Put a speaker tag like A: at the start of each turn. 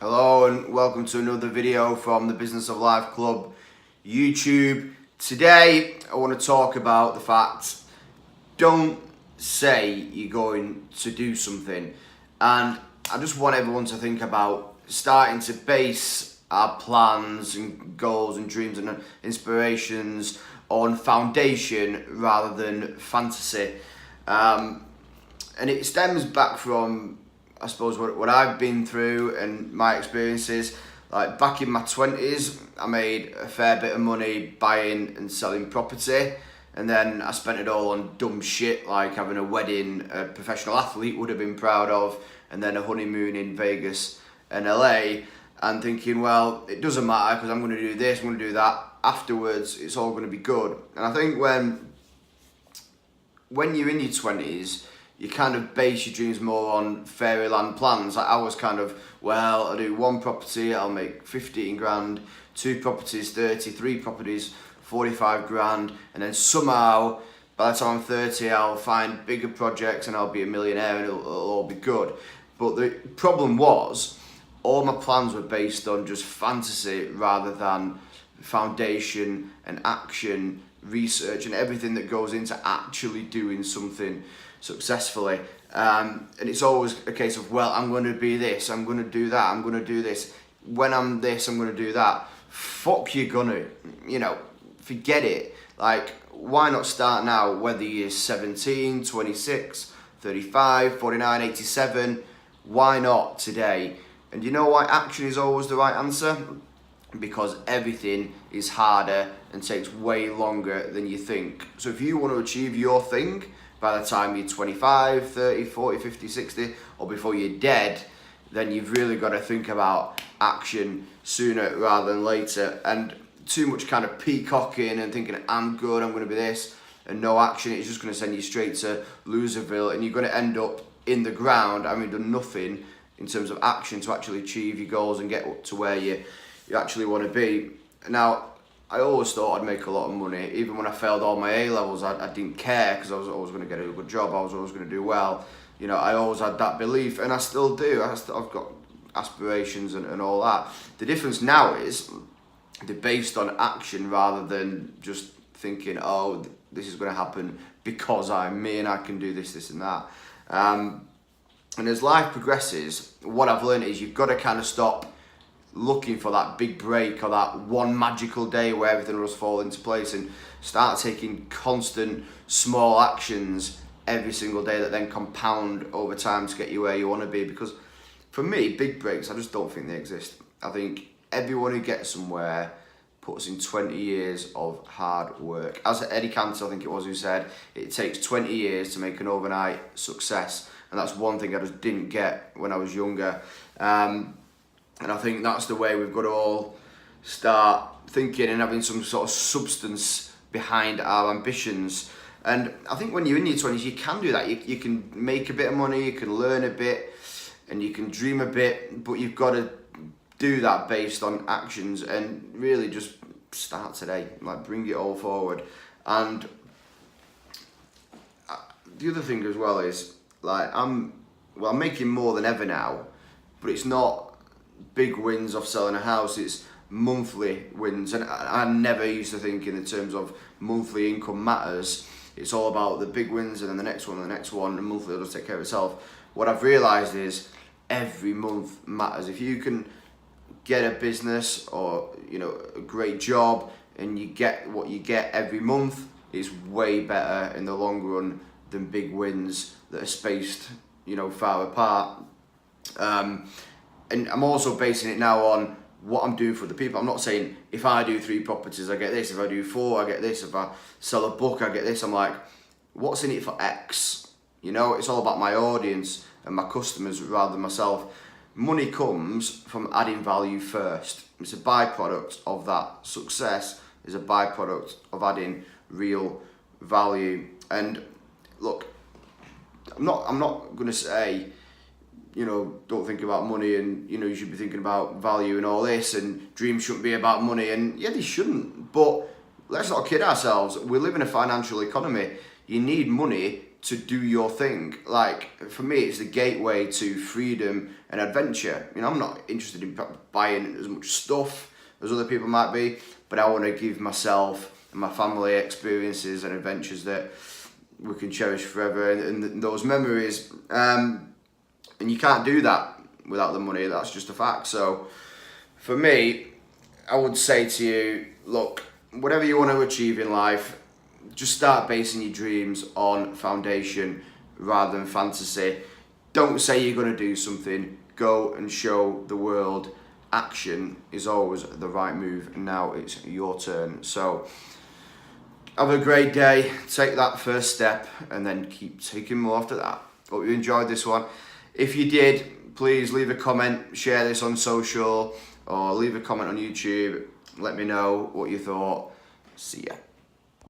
A: Hello and welcome to another video from the Business of Life Club YouTube. Today I want to talk about the fact, don't say you're going to do something, and I just want everyone to think about starting to base our plans and goals and dreams and inspirations on foundation rather than fantasy. And it stems back from, I suppose, what I've been through and my experiences. Like back in my 20s, I made a fair bit of money buying and selling property, and then I spent it all on dumb shit like having a wedding a professional athlete would have been proud of, and then a honeymoon in Vegas and L.A, and thinking, well, it doesn't matter because I'm going to do this, I'm going to do that. Afterwards, it's all going to be good. And I think when you're in your 20s, you kind of base your dreams more on fairyland plans. Like I was kind of, well, I'll do one property, I'll make 15 grand, 2 properties, 30, 3 properties, 45 grand, and then somehow, by the time I'm 30, I'll find bigger projects and I'll be a millionaire and it'll all be good. But the problem was, all my plans were based on just fantasy rather than foundation and action, research and everything that goes into actually doing something successfully. And it's always a case of, well, I'm going to be this, I'm going to do that, I'm going to do this. When I'm this, I'm going to do that. Fuck you're gonna, forget it. Like, why not start now, whether you're 17, 26, 35, 49, 87, why not today? And you know why action is always the right answer? Because everything is harder and takes way longer than you think. So if you want to achieve your thing by the time you're 25, 30, 40, 50, 60, or before you're dead, then you've really got to think about action sooner rather than later. And too much kind of peacocking and thinking, I'm good, I'm going to be this, and no action, it's just going to send you straight to loserville, and you're going to end up in the ground having done nothing in terms of action to actually achieve your goals and get to where you actually want to be. Now, I always thought I'd make a lot of money. Even when I failed all my A-levels, I didn't care because I was always going to get a good job. I was always going to do well. I always had that belief, and I still do. I've got aspirations and all that. The difference now is they're based on action rather than just thinking, oh, this is going to happen because I'm me and I can do this, and that. And as life progresses, what I've learned is you've got to kind of stop looking for that big break or that one magical day where everything will just fall into place, and start taking constant small actions every single day that then compound over time to get you where you want to be. Because for me, big breaks, I just don't think they exist. I think everyone who gets somewhere puts in 20 years of hard work. As Eddie Cantor, I think it was, who said, it takes 20 years to make an overnight success. And that's one thing I just didn't get when I was younger. And I think that's the way we've got to all start thinking and having some sort of substance behind our ambitions. And I think when you're in your 20s, you can do that. You can make a bit of money, you can learn a bit, and you can dream a bit, but you've got to do that based on actions and really just start today, like bring it all forward. And the other thing as well is, like, I'm making more than ever now, but it's not big wins off selling a house, it's monthly wins. And I never used to think in the terms of monthly income matters. It's all about the big wins and then the next one and the next one, and monthly will just take care of itself. What I've realised is every month matters. If you can get a business or a great job and you get what you get every month, it's way better in the long run than big wins that are spaced far apart. And I'm also basing it now on what I'm doing for the people. I'm not saying if I do 3 properties, I get this. If I do 4, I get this. If I sell a book, I get this. I'm like, what's in it for X? It's all about my audience and my customers rather than myself. Money comes from adding value first. It's a byproduct of that. Success is a byproduct of adding real value. And look, I'm not going to say, don't think about money and, you should be thinking about value and all this, and dreams shouldn't be about money. And yeah, they shouldn't, but let's not kid ourselves. We live in a financial economy. You need money to do your thing. Like, for me, it's the gateway to freedom and adventure. You know, I'm not interested in buying as much stuff as other people might be, but I want to give myself and my family experiences and adventures that we can cherish forever, and those memories. And you can't do that without the money. That's just a fact. So for me, I would say to you, look, whatever you want to achieve in life, just start basing your dreams on foundation rather than fantasy. Don't say you're going to do something, go and show the world. Action is always the right move, and now it's your turn. So have a great day, take that first step, and then keep taking more after that. Hope you enjoyed this one. If you did, please leave a comment, share this on social, or leave a comment on YouTube. Let me know what you thought. See ya.